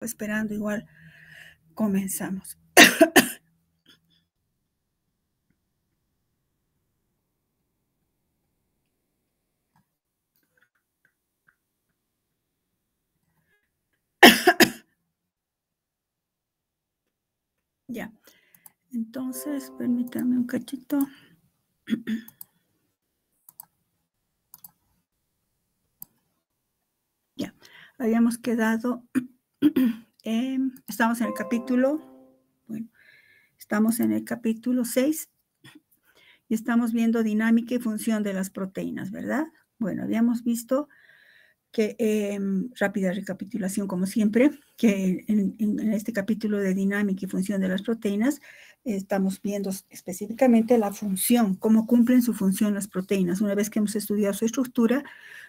Esperando, igual comenzamos. Ya, entonces permítanme un cachito. Ya, habíamos quedado, estamos en el capítulo, estamos en el capítulo 6 y estamos viendo dinámica y función de las proteínas, ¿verdad? Bueno, habíamos visto que, rápida recapitulación como siempre, que en este capítulo de dinámica y función de las proteínas, estamos viendo específicamente la función, cómo cumplen su función las proteínas. Una vez que hemos estudiado su estructura,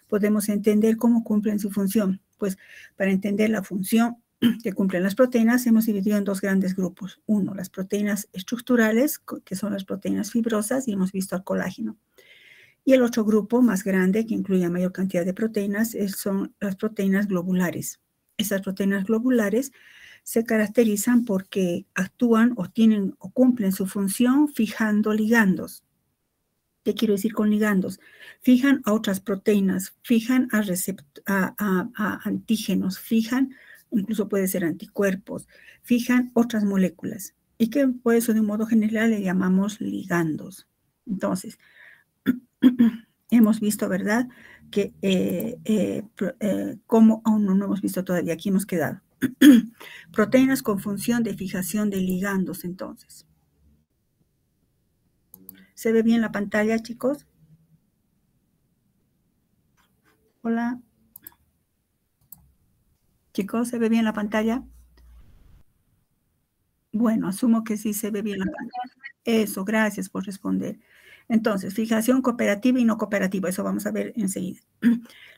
podemos entender cómo cumplen su función. Pues para entender la función que cumplen las proteínas, hemos dividido en dos grandes grupos. Uno, las proteínas estructurales, que son las proteínas fibrosas, y hemos visto al colágeno. Y el otro grupo más grande, que incluye mayor cantidad de proteínas, son las proteínas globulares. Estas proteínas globulares se caracterizan porque actúan o cumplen su función fijando ligandos. ¿Qué quiero decir con ligandos? Fijan a otras proteínas, fijan a antígenos, fijan, incluso puede ser anticuerpos, fijan otras moléculas. Y que por eso de un modo general le llamamos ligandos. Entonces, hemos visto, ¿verdad? Que como aún no hemos visto todavía, aquí hemos quedado. Proteínas con función de fijación de ligandos, entonces. ¿Se ve bien la pantalla, chicos? Hola. Chicos, ¿se ve bien la pantalla? Bueno, asumo que sí se ve bien la pantalla. Eso, gracias por responder. Entonces, fijación cooperativa y no cooperativa, eso vamos a ver enseguida.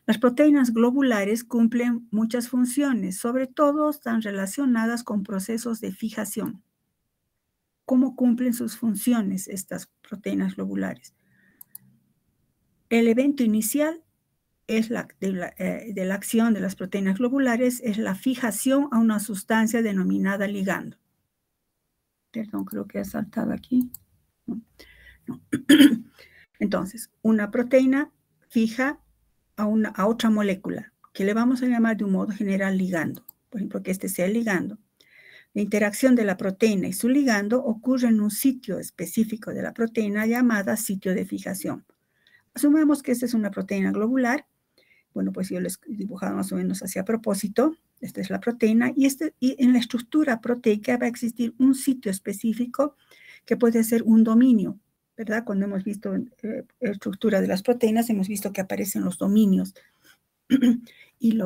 Las proteínas globulares cumplen muchas funciones, sobre todo están relacionadas con procesos de fijación. ¿Cómo cumplen sus funciones estas proteínas globulares? El evento inicial es de la acción de las proteínas globulares es la fijación a una sustancia denominada ligando. Perdón, creo que he saltado aquí. No. Entonces, una proteína fija a otra molécula, que le vamos a llamar de un modo general ligando. Por ejemplo, que este sea el ligando. La interacción de la proteína y su ligando ocurre en un sitio específico de la proteína llamada sitio de fijación. Asumamos que esta es una proteína globular. Bueno, pues yo les he dibujado más o menos así a propósito. Esta es la proteína y en la estructura proteica va a existir un sitio específico que puede ser un dominio, ¿verdad? Cuando hemos visto estructura de las proteínas, hemos visto que aparecen los dominios y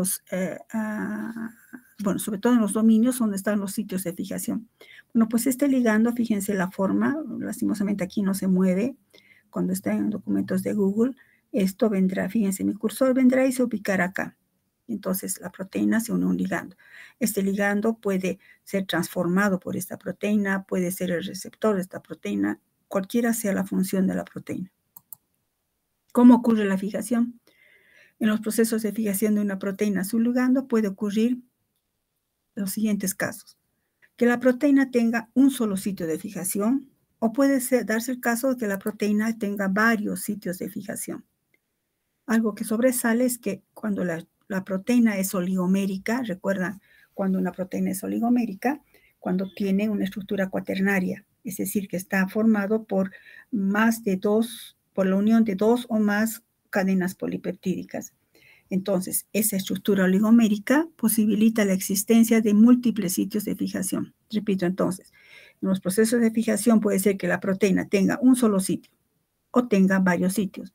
bueno, sobre todo en los dominios donde están los sitios de fijación. Bueno, pues este ligando, fíjense la forma, lastimosamente aquí no se mueve cuando está en documentos de Google. Esto vendrá, fíjense, mi cursor vendrá y se ubicará acá. Entonces la proteína se une a un ligando. Este ligando puede ser transformado por esta proteína, puede ser el receptor de esta proteína, cualquiera sea la función de la proteína. ¿Cómo ocurre la fijación? En los procesos de fijación de una proteína a su ligando puede ocurrir los siguientes casos. Que la proteína tenga un solo sitio de fijación o puede darse el caso de que la proteína tenga varios sitios de fijación. Algo que sobresale es que cuando la proteína es oligomérica, recuerdan, cuando una proteína es oligomérica, cuando tiene una estructura cuaternaria, es decir, que está formado por por la unión de dos o más cadenas polipeptídicas. Entonces, esa estructura oligomérica posibilita la existencia de múltiples sitios de fijación. Repito, entonces, en los procesos de fijación puede ser que la proteína tenga un solo sitio o tenga varios sitios.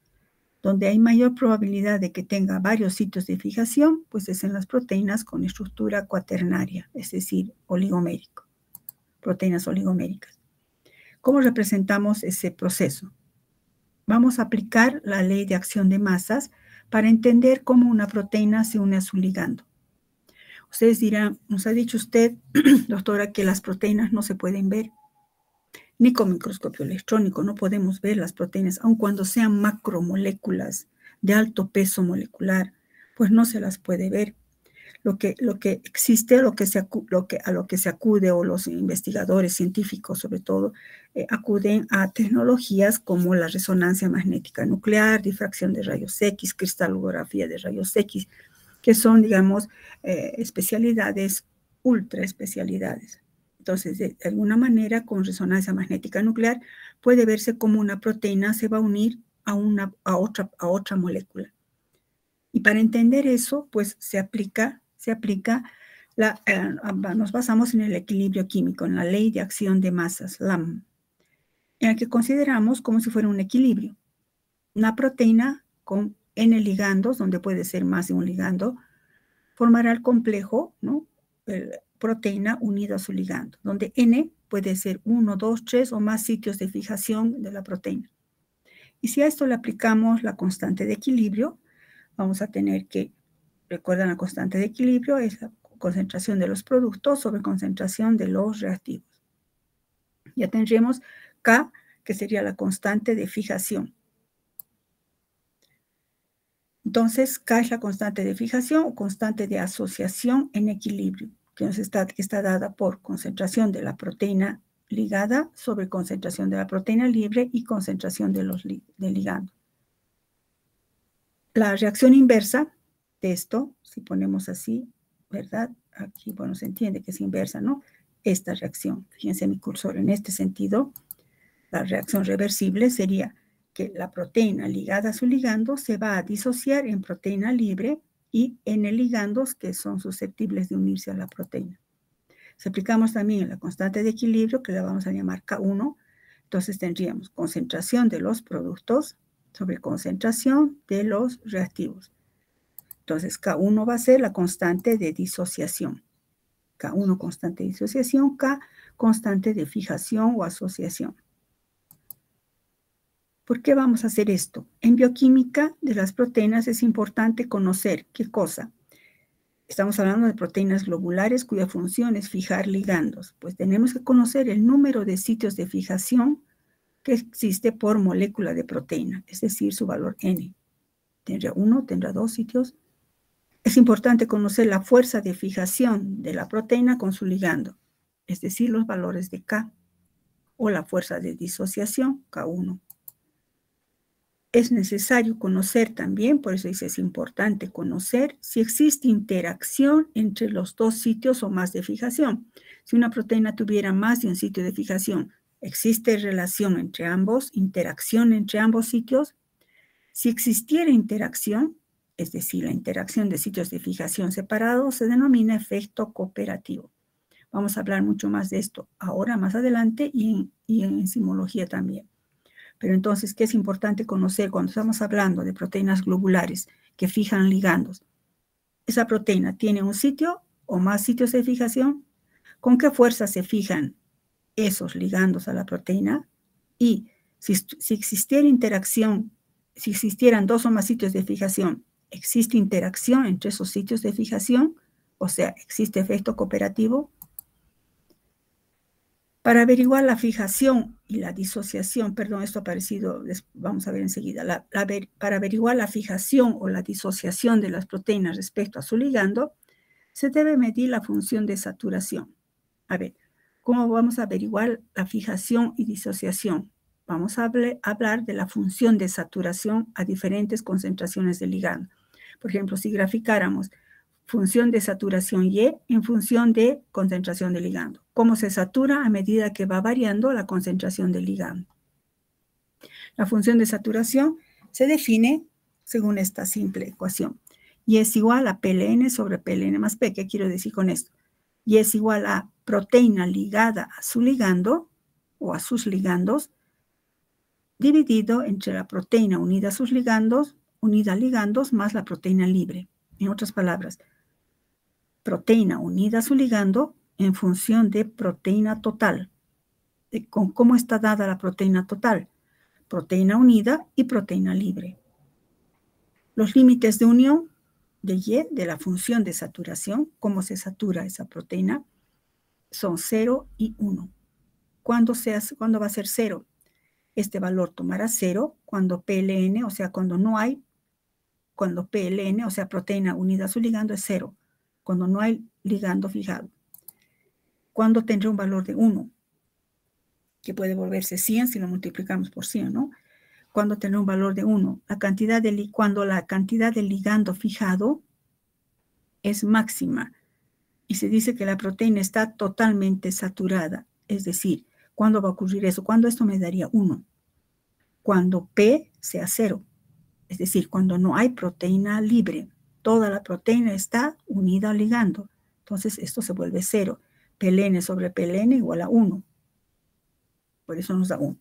Donde hay mayor probabilidad de que tenga varios sitios de fijación, pues es en las proteínas con estructura cuaternaria, es decir, oligomérico, proteínas oligoméricas. ¿Cómo representamos ese proceso? Vamos a aplicar la ley de acción de masas para entender cómo una proteína se une a su ligando. Ustedes dirán, nos ha dicho usted, doctora, que las proteínas no se pueden ver, ni con microscopio electrónico, no podemos ver las proteínas, aun cuando sean macromoléculas de alto peso molecular, pues no se las puede ver. lo que existe, a lo que se acude, o los investigadores científicos sobre todo, acuden a tecnologías como la resonancia magnética nuclear, difracción de rayos X, cristalografía de rayos X, que son, digamos, especialidades, ultra especialidades. Entonces, de alguna manera, con resonancia magnética nuclear, puede verse como una proteína se va a unir a otra molécula. Y para entender eso, pues se aplica nos basamos en el equilibrio químico, en la ley de acción de masas, LAM, en la que consideramos como si fuera un equilibrio. Una proteína con N ligandos, donde puede ser más de un ligando, formará el complejo, ¿no? Proteína unida a su ligando, donde N puede ser 1, 2, 3 o más sitios de fijación de la proteína. Y si a esto le aplicamos la constante de equilibrio, vamos a tener que, recuerdan, la constante de equilibrio es la concentración de los productos sobre concentración de los reactivos. Ya tendríamos K, que sería la constante de fijación. Entonces, K es la constante de fijación o constante de asociación en equilibrio, que está dada por concentración de la proteína ligada sobre concentración de la proteína libre y concentración del ligando. La reacción inversa de esto, si ponemos así, ¿verdad? Aquí, bueno, se entiende que es inversa, ¿no? Esta reacción, fíjense mi cursor en este sentido, la reacción reversible sería que la proteína ligada a su ligando se va a disociar en proteína libre y N ligandos que son susceptibles de unirse a la proteína. Si aplicamos también la constante de equilibrio, que la vamos a llamar K1, entonces tendríamos concentración de los productos sobre concentración de los reactivos. Entonces, K1 va a ser la constante de disociación. K1 constante de disociación, K constante de fijación o asociación. ¿Por qué vamos a hacer esto? En bioquímica de las proteínas es importante conocer qué cosa. Estamos hablando de proteínas globulares cuya función es fijar ligandos. Pues tenemos que conocer el número de sitios de fijación que existe por molécula de proteína, es decir, su valor N. Tendrá 1, tendrá 2 sitios. Es importante conocer la fuerza de fijación de la proteína con su ligando, es decir, los valores de K, o la fuerza de disociación, K1. Es necesario conocer también, por eso dice, es importante conocer si existe interacción entre los dos sitios o más de fijación. Si una proteína tuviera más de un sitio de fijación, ¿existe relación entre ambos, interacción entre ambos sitios? Si existiera interacción, es decir, la interacción de sitios de fijación separados, se denomina efecto cooperativo. Vamos a hablar mucho más de esto ahora, más adelante, y en enzimología también. Pero entonces, ¿qué es importante conocer cuando estamos hablando de proteínas globulares que fijan ligandos? ¿Esa proteína tiene un sitio o más sitios de fijación? ¿Con qué fuerza se fijan esos ligandos a la proteína? Y si existiera interacción, si existieran 2 o más sitios de fijación, ¿existe interacción entre esos sitios de fijación? O sea, ¿existe efecto cooperativo? Para averiguar la fijación y la disociación, perdón, esto ha aparecido, vamos a ver enseguida, para averiguar la fijación o la disociación de las proteínas respecto a su ligando, se debe medir la función de saturación. A ver, ¿cómo vamos a averiguar la fijación y disociación? Vamos a hablar de la función de saturación a diferentes concentraciones de ligando. Por ejemplo, si graficáramos función de saturación Y en función de concentración de ligando. ¿Cómo se satura a medida que va variando la concentración del ligando? La función de saturación se define según esta simple ecuación. Y es igual a PLN sobre PLN más P. ¿Qué quiero decir con esto? Y es igual a proteína ligada a su ligando o a sus ligandos dividido entre la proteína unida a sus ligandos, unida a ligandos, más la proteína libre. En otras palabras, proteína unida a su ligando en función de proteína total. Con cómo está dada la proteína total, proteína unida y proteína libre. Los límites de unión de Y, de la función de saturación, cómo se satura esa proteína, son 0 y 1. ¿Cuándo va a ser 0? Este valor tomará 0 cuando PLN, o sea, cuando PLN, o sea, proteína unida a su ligando, es 0. cuando no hay ligando fijado. ¿Cuándo tendrá un valor de 1? Que puede volverse 100 si lo multiplicamos por 100, ¿no? Cuando tendrá un valor de 1. Cuando la cantidad de ligando fijado es máxima y se dice que la proteína está totalmente saturada. Es decir, ¿cuándo va a ocurrir eso? ¿Cuándo esto me daría 1? Cuando P sea 0. Es decir, cuando no hay proteína libre. Toda la proteína está unida al ligando. Entonces, esto se vuelve 0. PLN sobre PLN igual a 1. Por eso nos da 1.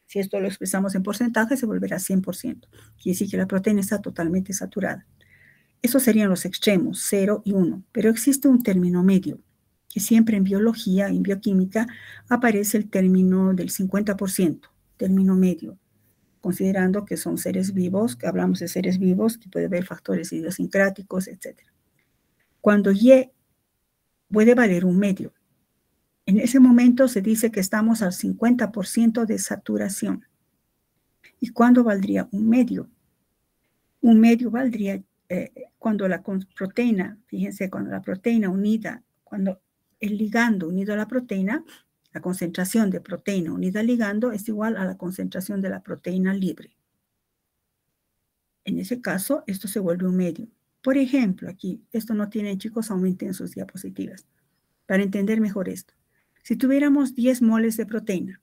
Si esto lo expresamos en porcentaje, se volverá 100%. Quiere decir que la proteína está totalmente saturada. Esos serían los extremos, 0 y 1. Pero existe un término medio, que siempre en biología, en bioquímica, aparece el término del 50%, término medio, considerando que son seres vivos, que hablamos de seres vivos, que puede haber factores idiosincráticos, etc. Cuando Y puede valer un medio, en ese momento se dice que estamos al 50% de saturación. ¿Y cuándo valdría un medio? Un medio valdría cuando la proteína, fíjense, cuando la proteína unida, cuando el ligando unido a la proteína, la concentración de proteína unida al ligando es igual a la concentración de la proteína libre. En ese caso, esto se vuelve un medio. Por ejemplo, aquí, esto no tienen, chicos, aumenten sus diapositivas, para entender mejor esto. Si tuviéramos 10 moles de proteína,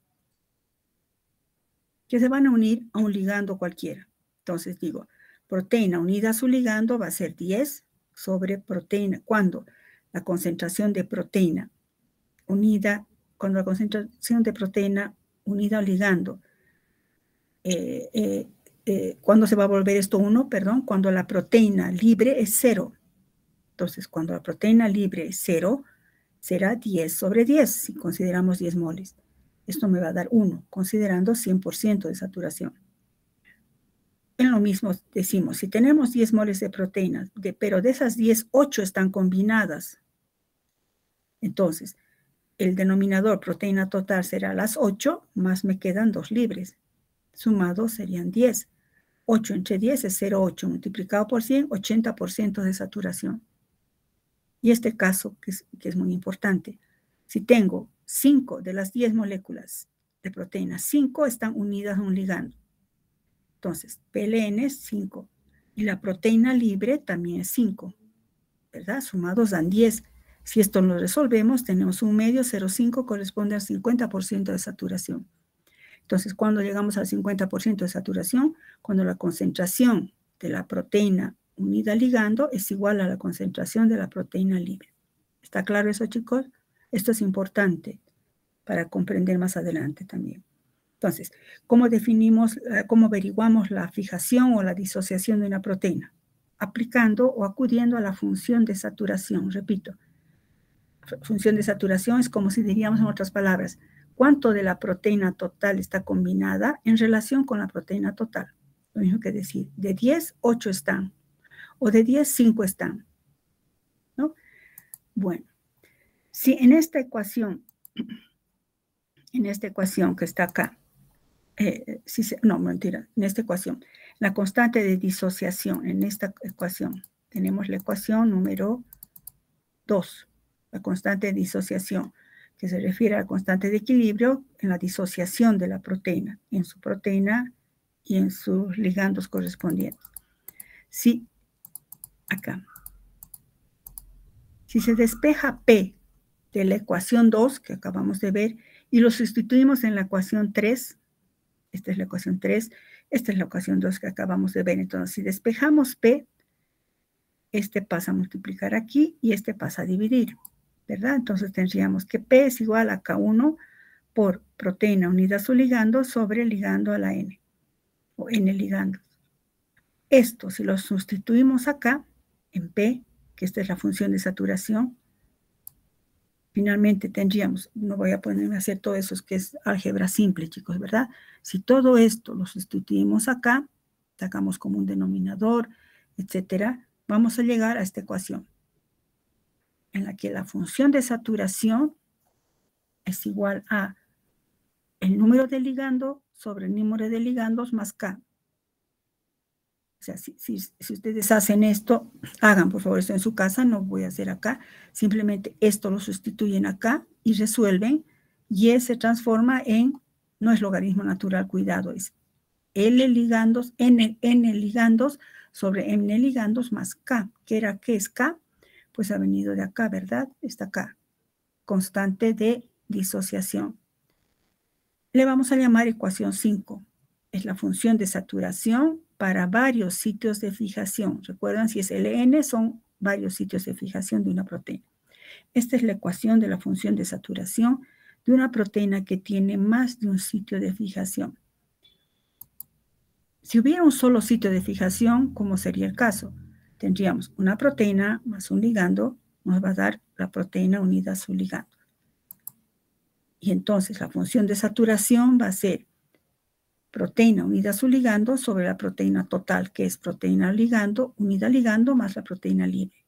que se van a unir a un ligando cualquiera. Entonces digo, proteína unida a su ligando va a ser 10 sobre proteína. Cuando la concentración de proteína unida, cuando la concentración de proteína unida al ligando, ¿cuándo se va a volver esto 1? Perdón, cuando la proteína libre es 0. Entonces, cuando la proteína libre es 0, será 10 sobre 10, si consideramos 10 moles. Esto me va a dar 1, considerando 100% de saturación. En lo mismo decimos, si tenemos 10 moles de proteínas, pero de esas 10, 8 están combinadas. Entonces, el denominador proteína total será las 8, más me quedan 2 libres. Sumados serían 10. 8 entre 10 es 0,8, multiplicado por 100, 80% de saturación. Y este caso, que es muy importante, si tengo 5 de las 10 moléculas de proteína, 5 están unidas a un ligando. Entonces, PLN es 5. Y la proteína libre también es 5. ¿Verdad? Sumados dan 10. Si esto lo resolvemos, tenemos un medio, 0,5 corresponde al 50% de saturación. Entonces, ¿cuándo llegamos al 50% de saturación? Cuando la concentración de la proteína unida al ligando es igual a la concentración de la proteína libre. ¿Está claro eso, chicos? Esto es importante para comprender más adelante también. Entonces, ¿cómo definimos, cómo averiguamos la fijación o la disociación de una proteína? Aplicando o acudiendo a la función de saturación. Repito, función de saturación es como si diríamos en otras palabras, ¿cuánto de la proteína total está combinada en relación con la proteína total? Lo mismo que decir, de 10, 8 están, o de 10, 5 están, ¿no? Bueno, si en esta ecuación que está acá, no, mentira, en esta ecuación, la constante de disociación, en esta ecuación, tenemos la ecuación número 2, la constante de disociación, que se refiere a la constante de equilibrio en la disociación de la proteína, en su proteína y en sus ligandos correspondientes. Si, acá, si se despeja P de la ecuación 2, que acabamos de ver, y lo sustituimos en la ecuación 3, esta es la ecuación 3, esta es la ecuación 2 que acabamos de ver. Entonces, si despejamos P, este pasa a multiplicar aquí y este pasa a dividir, ¿verdad? Entonces tendríamos que P es igual a K1 por proteína unida a su ligando sobre ligando a la N, o N ligandos. Esto, si lo sustituimos acá, en P, que esta es la función de saturación, finalmente tendríamos, no voy a ponerme a hacer todo eso, es que es álgebra simple, chicos, ¿verdad? Si todo esto lo sustituimos acá, sacamos como un denominador, etcétera, vamos a llegar a esta ecuación, en la que la función de saturación es igual a el número de ligando sobre el número de ligandos más K. sea, si ustedes hacen esto, hagan por favor esto en su casa, no voy a hacer acá, simplemente esto lo sustituyen acá y resuelven, y se transforma en, no es logaritmo natural, cuidado, es L ligandos, N ligandos sobre N ligandos más K. ¿Qué es K? Pues ha venido de acá, ¿verdad? Está acá, constante de disociación. Le vamos a llamar ecuación 5. Es la función de saturación para varios sitios de fijación. Recuerdan, si es Ln, son varios sitios de fijación de una proteína. Esta es la ecuación de la función de saturación de una proteína que tiene más de un sitio de fijación. Si hubiera un solo sitio de fijación, ¿cómo sería el caso? Tendríamos una proteína más un ligando, nos va a dar la proteína unida a su ligando. Y entonces la función de saturación va a ser proteína unida a su ligando sobre la proteína total, que es proteína ligando, unida al ligando más la proteína libre.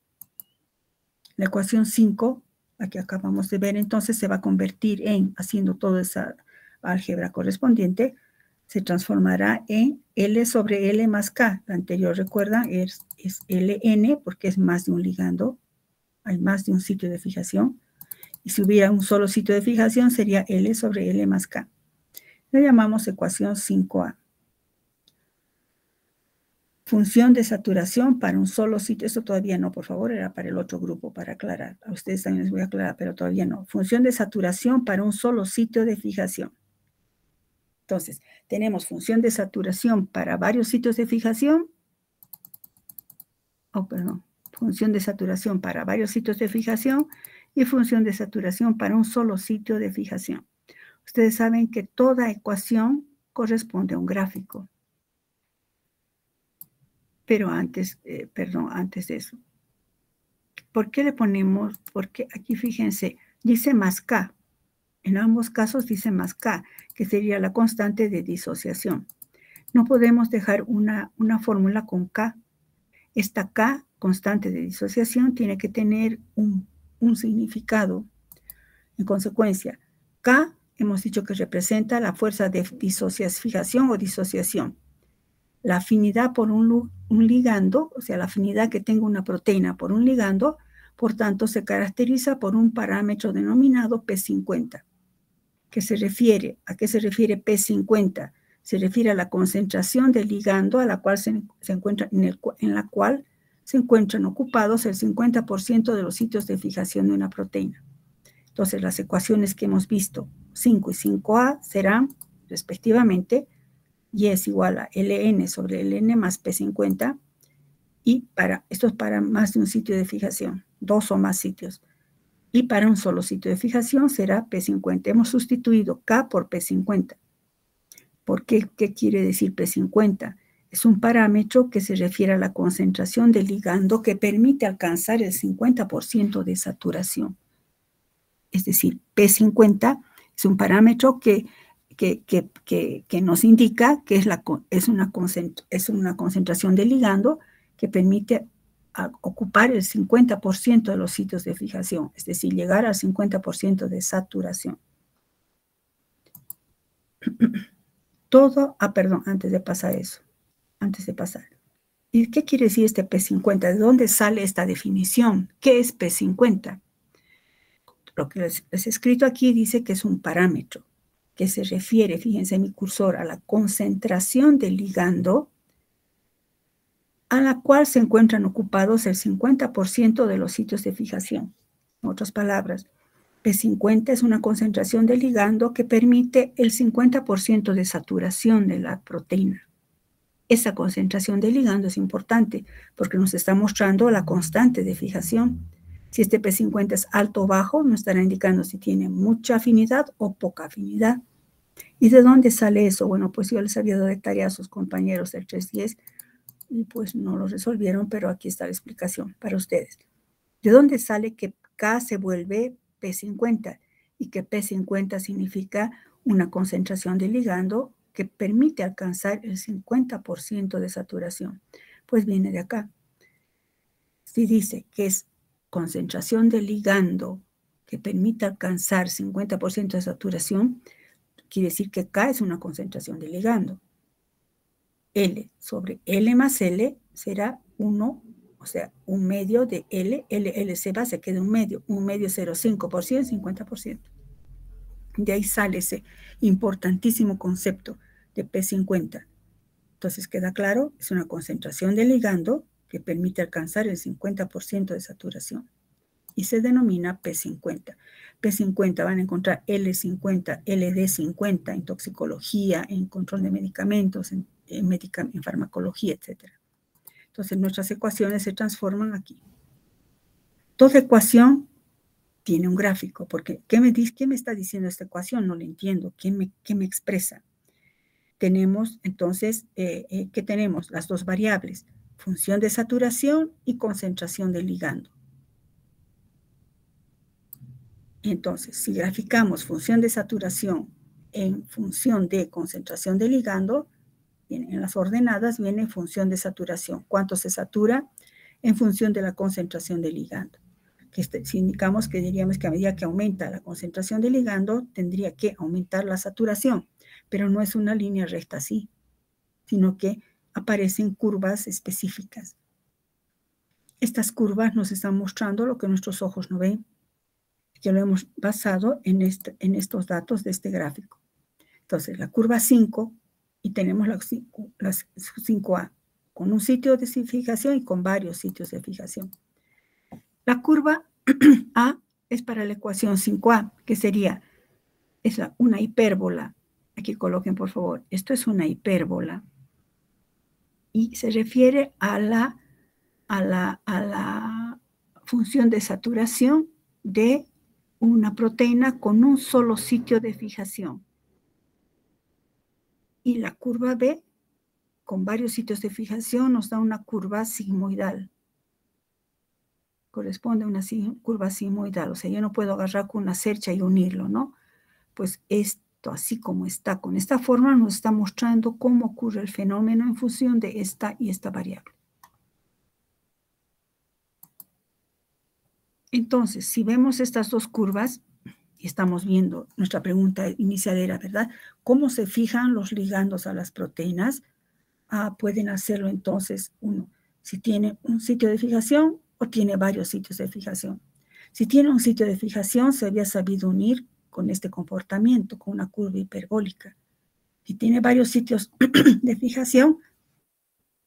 La ecuación 5, la que acabamos de ver, entonces se va a convertir en, haciendo toda esa álgebra correspondiente, se transformará en L sobre L más K. La anterior, recuerdan, es Ln, porque es más de un ligando, hay más de un sitio de fijación. Y si hubiera un solo sitio de fijación, sería L sobre L más K. Le llamamos ecuación 5A. Función de saturación para un solo sitio. Esto todavía no, por favor, era para el otro grupo, para aclarar. A ustedes también les voy a aclarar, pero todavía no. Función de saturación para un solo sitio de fijación. Entonces, tenemos función de saturación para varios sitios de fijación. Función de saturación para varios sitios de fijación y función de saturación para un solo sitio de fijación. Ustedes saben que toda ecuación corresponde a un gráfico. Pero antes de eso, ¿por qué le ponemos? Porque aquí fíjense, dice más K. En ambos casos dice más K, que sería la constante de disociación. No podemos dejar una fórmula con K. Esta K, constante de disociación, tiene que tener un significado. En consecuencia, K hemos dicho que representa la fuerza de fijación o disociación. La afinidad por un ligando, o sea, la afinidad que tenga una proteína por un ligando, por tanto, se caracteriza por un parámetro denominado P50. ¿A qué se refiere P50? Se refiere a la concentración del ligando a la cual se encuentra, en la cual se encuentran ocupados el 50% de los sitios de fijación de una proteína. Entonces, las ecuaciones que hemos visto, 5 y 5A, serán, respectivamente, y es igual a Ln sobre Ln más P50, y esto es para más de un sitio de fijación, 2 o más sitios. Y para un solo sitio de fijación será P50. Hemos sustituido K por P50. ¿Por qué? ¿Qué quiere decir P50? Es un parámetro que se refiere a la concentración del ligando que permite alcanzar el 50% de saturación. Es decir, P50 es un parámetro que nos indica que es una concentración de ligando que permite ocupar el 50% de los sitios de fijación, es decir, llegar al 50% de saturación. Antes de pasar. ¿Y qué quiere decir este P50? ¿De dónde sale esta definición? ¿Qué es P50? Lo que les he escrito aquí dice que es un parámetro que se refiere, fíjense en mi cursor, a la concentración del ligando a la cual se encuentran ocupados el 50% de los sitios de fijación. En otras palabras, P50 es una concentración de ligando que permite el 50% de saturación de la proteína. Esa concentración de ligando es importante porque nos está mostrando la constante de fijación. Si este P50 es alto o bajo, nos estará indicando si tiene mucha afinidad o poca afinidad. ¿Y de dónde sale eso? Bueno, pues yo les había dado de tarea a sus compañeros del 310 y pues no lo resolvieron, pero aquí está la explicación para ustedes. ¿De dónde sale que K se vuelve P50 y que P50 significa una concentración de ligando que permite alcanzar el 50% de saturación? Pues viene de acá. Si dice que es concentración de ligando que permite alcanzar 50% de saturación, quiere decir que K es una concentración de ligando. L sobre L más L será 1, o sea, un medio de L se va, se queda un medio 0,5%, 50%. De ahí sale ese importantísimo concepto de P50. Entonces, ¿queda claro? Es una concentración de ligando que permite alcanzar el 50% de saturación y se denomina P50. P50 van a encontrar L50, LD50 en toxicología, en control de medicamentos, en farmacología, etc. Entonces, nuestras ecuaciones se transforman aquí. Toda ecuación tiene un gráfico, porque ¿qué me está diciendo esta ecuación? No lo entiendo. ¿Qué me expresa? Tenemos, entonces, ¿qué tenemos? Las dos variables, función de saturación y concentración del ligando. Entonces, si graficamos función de saturación en función de concentración del ligando, en las ordenadas viene función de saturación. ¿Cuánto se satura? En función de la concentración del ligando. Si indicamos que diríamos que a medida que aumenta la concentración del ligando, tendría que aumentar la saturación, pero no es una línea recta así, sino que aparecen curvas específicas. Estas curvas nos están mostrando lo que nuestros ojos no ven, que lo hemos basado en estos datos de este gráfico. Entonces, la curva 5, y tenemos las 5A, con un sitio de fijación y con varios sitios de fijación. La curva A es para la ecuación 5A, que sería una hipérbola. Aquí coloquen, por favor, esto es una hipérbola. Y se refiere a la función de saturación de una proteína con un solo sitio de fijación. Y la curva B, con varios sitios de fijación, nos da una curva sigmoidal. Corresponde a una curva sigmoidal. O sea, yo no puedo agarrar con una cercha y unirlo, ¿no? Pues esto, así como está, con esta forma, nos está mostrando cómo ocurre el fenómeno en función de esta y esta variable. Entonces, si vemos estas dos curvas, y estamos viendo, nuestra pregunta inicial era, ¿verdad? ¿Cómo se fijan los ligandos a las proteínas? Pueden hacerlo entonces uno, si tiene un sitio de fijación o tiene varios sitios de fijación. Si tiene un sitio de fijación, se había sabido unir con este comportamiento, con una curva hiperbólica. Si tiene varios sitios de fijación,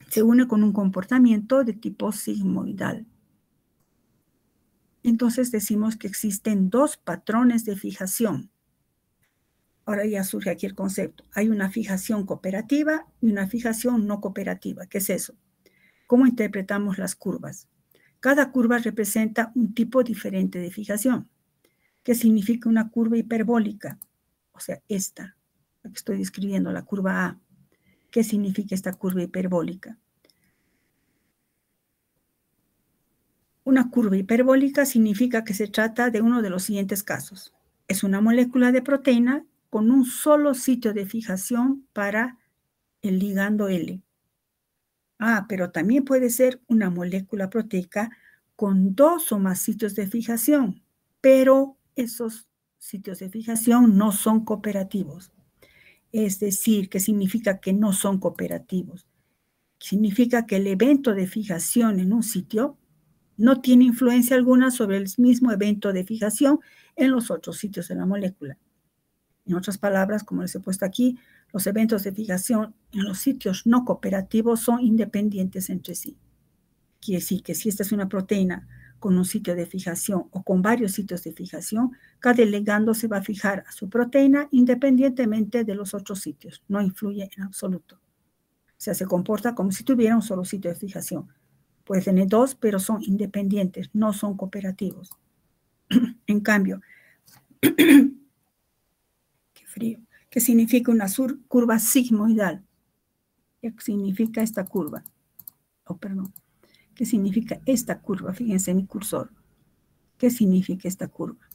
se une con un comportamiento de tipo sigmoidal. Entonces decimos que existen dos patrones de fijación. Ahora ya surge aquí el concepto. Hay una fijación cooperativa y una fijación no cooperativa. ¿Qué es eso? ¿Cómo interpretamos las curvas? Cada curva representa un tipo diferente de fijación. ¿Qué significa una curva hiperbólica? O sea, esta, la que estoy describiendo, la curva A. ¿Qué significa esta curva hiperbólica? Una curva hiperbólica significa que se trata de uno de los siguientes casos. Es una molécula de proteína con un solo sitio de fijación para el ligando L. Pero también puede ser una molécula proteica con dos o más sitios de fijación, pero esos sitios de fijación no son cooperativos. Es decir, ¿qué significa que no son cooperativos? Significa que el evento de fijación en un sitio no tiene influencia alguna sobre el mismo evento de fijación en los otros sitios de la molécula. En otras palabras, como les he puesto aquí, los eventos de fijación en los sitios no cooperativos son independientes entre sí. Quiere decir que si esta es una proteína con un sitio de fijación o con varios sitios de fijación, cada ligando se va a fijar a su proteína independientemente de los otros sitios. No influye en absoluto. O sea, se comporta como si tuviera un solo sitio de fijación. Puede tener dos, pero son independientes, no son cooperativos. En cambio, qué frío, ¿qué significa una curva sigmoidal? ¿Qué significa esta curva? ¿Qué significa esta curva? Fíjense en mi cursor. ¿Qué significa esta curva?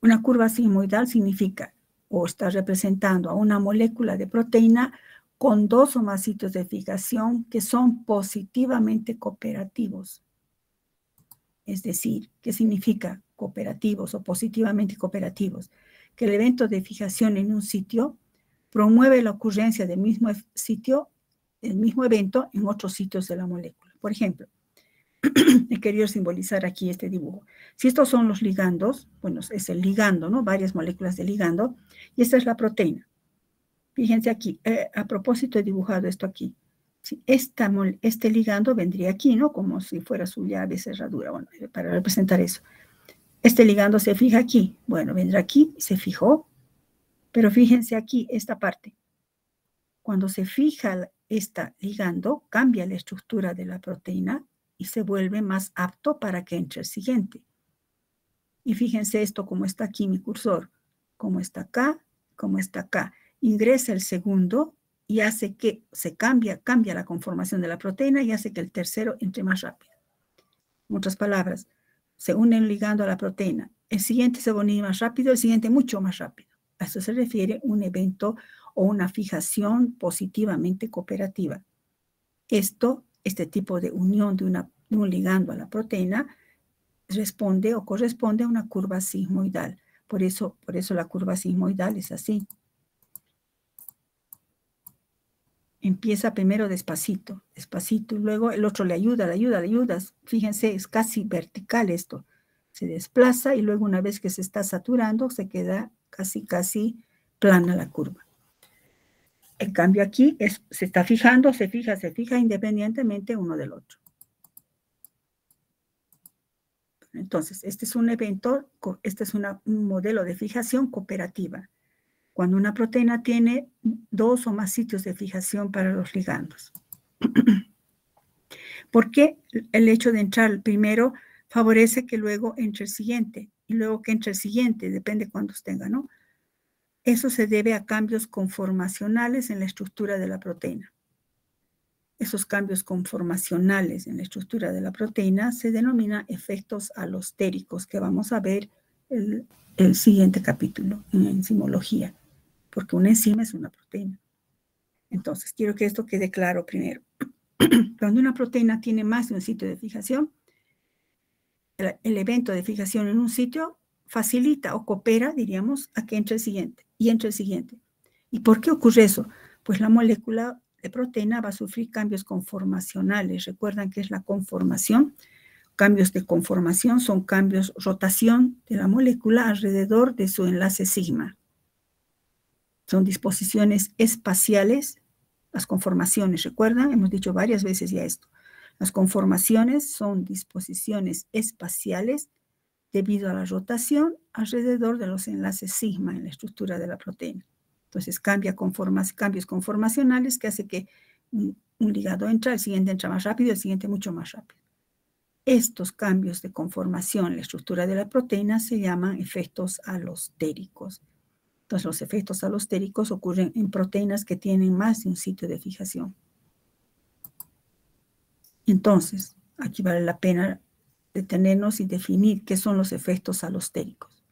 Una curva sigmoidal significa o está representando a una molécula de proteína con dos o más sitios de fijación que son positivamente cooperativos. Es decir, ¿qué significa cooperativos o positivamente cooperativos? Que el evento de fijación en un sitio promueve la ocurrencia del mismo sitio, el mismo evento en otros sitios de la molécula. Por ejemplo, he querido simbolizar aquí este dibujo. Si estos son los ligandos, bueno, es el ligando, ¿no? Varias moléculas de ligando, y esta es la proteína. Fíjense aquí, a propósito he dibujado esto aquí. Si este ligando vendría aquí, ¿no? Como si fuera su llave cerradura, bueno, para representar eso. Este ligando se fija aquí, bueno, vendrá aquí, se fijó, pero fíjense aquí, esta parte. Cuando se fija esta ligando, cambia la estructura de la proteína y se vuelve más apto para que entre el siguiente. Y fíjense esto como está aquí mi cursor, como está acá, como está acá. Ingresa el segundo y hace que se cambia la conformación de la proteína y hace que el tercero entre más rápido. En otras palabras, se une el ligando a la proteína. El siguiente se va a unir más rápido, el siguiente mucho más rápido. A eso se refiere un evento o una fijación positivamente cooperativa. Este tipo de unión de un ligando a la proteína responde o corresponde a una curva sigmoidal. Por eso la curva sigmoidal es así. Empieza primero despacito, despacito, y luego el otro le ayuda. Fíjense, es casi vertical esto. Se desplaza y luego una vez que se está saturando, se queda casi plana la curva. En cambio aquí se está fijando, se fija independientemente uno del otro. Entonces, este es un evento, este es un modelo de fijación cooperativa. Cuando una proteína tiene 2 o más sitios de fijación para los ligandos. Porque el hecho de entrar el primero favorece que luego entre el siguiente, y luego que entre el siguiente, depende cuántos tenga, ¿no? Eso se debe a cambios conformacionales en la estructura de la proteína. Esos cambios conformacionales en la estructura de la proteína se denominan efectos alostéricos, que vamos a ver el siguiente capítulo en enzimología, porque una enzima es una proteína. Entonces, quiero que esto quede claro primero. Cuando una proteína tiene más de un sitio de fijación, el evento de fijación en un sitio facilita o coopera, diríamos, a que entre el siguiente y entre el siguiente. ¿Y por qué ocurre eso? Pues la molécula de proteína va a sufrir cambios conformacionales. ¿Recuerdan qué es la conformación? Cambios de conformación son cambios, rotación de la molécula alrededor de su enlace sigma. Son disposiciones espaciales. Las conformaciones, ¿recuerdan? Hemos dicho varias veces ya esto. Las conformaciones son disposiciones espaciales debido a la rotación alrededor de los enlaces sigma en la estructura de la proteína. Entonces cambios conformacionales que hace que un ligado entra, el siguiente entra más rápido, el siguiente mucho más rápido. Estos cambios de conformación en la estructura de la proteína se llaman efectos alostéricos. Entonces, los efectos alostéricos ocurren en proteínas que tienen más de un sitio de fijación. Entonces, aquí vale la pena detenernos y definir qué son los efectos alostéricos.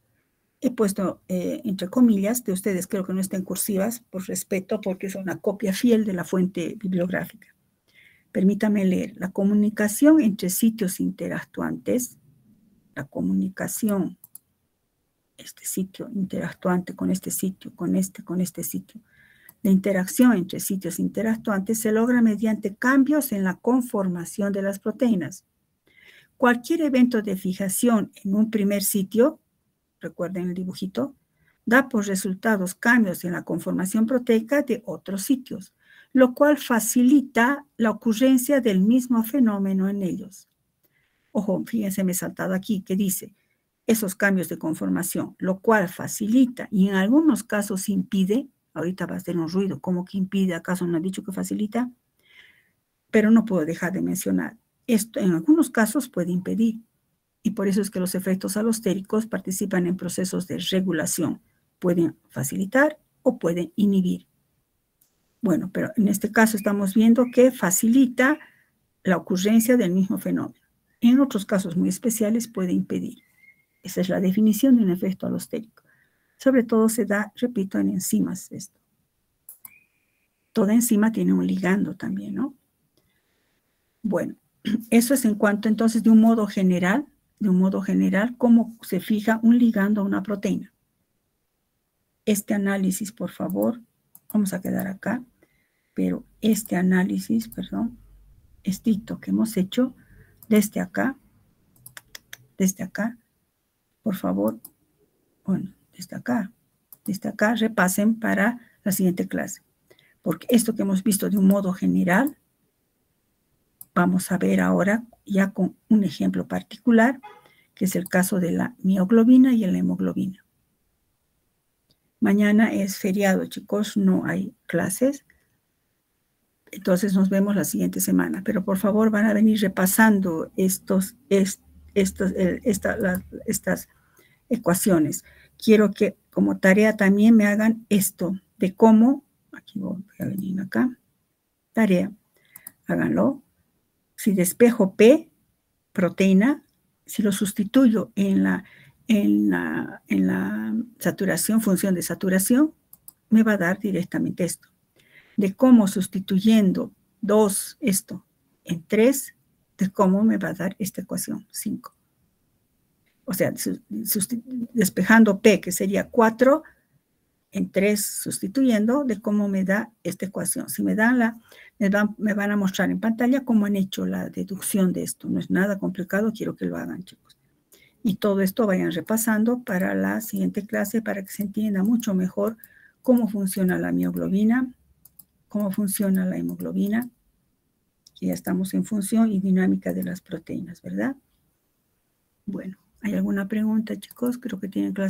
He puesto entre comillas, de ustedes creo que no estén cursivas, por respeto, porque es una copia fiel de la fuente bibliográfica. Permítame leer. La comunicación entre sitios interactuantes, la comunicación este sitio interactuante con este sitio, con este sitio. La interacción entre sitios interactuantes se logra mediante cambios en la conformación de las proteínas. Cualquier evento de fijación en un primer sitio, recuerden el dibujito, da por resultados cambios en la conformación proteica de otros sitios, lo cual facilita la ocurrencia del mismo fenómeno en ellos. Ojo, fíjense, me he saltado aquí, que dice esos cambios de conformación, lo cual facilita y en algunos casos impide, ahorita va a hacer un ruido, ¿cómo que impide? ¿Acaso no ha dicho que facilita? Pero no puedo dejar de mencionar, esto en algunos casos puede impedir, y por eso es que los efectos alostéricos participan en procesos de regulación, pueden facilitar o pueden inhibir. Bueno, pero en este caso estamos viendo que facilita la ocurrencia del mismo fenómeno. En otros casos muy especiales puede impedir. Esa es la definición de un efecto alostérico. Sobre todo se da, repito, en enzimas esto. Toda enzima tiene un ligando también, ¿no? Bueno, eso es en cuanto entonces de un modo general, cómo se fija un ligando a una proteína. Este análisis, por favor, vamos a quedar acá, pero este análisis, perdón, estito que hemos hecho desde acá, por favor, bueno, desde acá, repasen para la siguiente clase. Porque esto que hemos visto de un modo general, vamos a ver ahora ya con un ejemplo particular, que es el caso de la mioglobina y la hemoglobina. Mañana es feriado, chicos, no hay clases. Entonces nos vemos la siguiente semana. Pero por favor van a venir repasando estas ecuaciones. Quiero que como tarea también me hagan esto de cómo, aquí voy a venir acá, tarea, háganlo. Si despejo P, proteína, si lo sustituyo en la saturación, función de saturación, me va a dar directamente esto. De cómo sustituyendo 2, esto, en 3, de cómo me va a dar esta ecuación, 5. O sea, despejando P, que sería 4, en 3 sustituyendo, de cómo me da esta ecuación. Si me dan me van a mostrar en pantalla cómo han hecho la deducción de esto. No es nada complicado, quiero que lo hagan, chicos. Y todo esto vayan repasando para la siguiente clase para que se entienda mucho mejor cómo funciona la mioglobina, cómo funciona la hemoglobina, que ya estamos en función y dinámica de las proteínas, ¿verdad? Bueno, ¿hay alguna pregunta, chicos? Creo que tienen clase.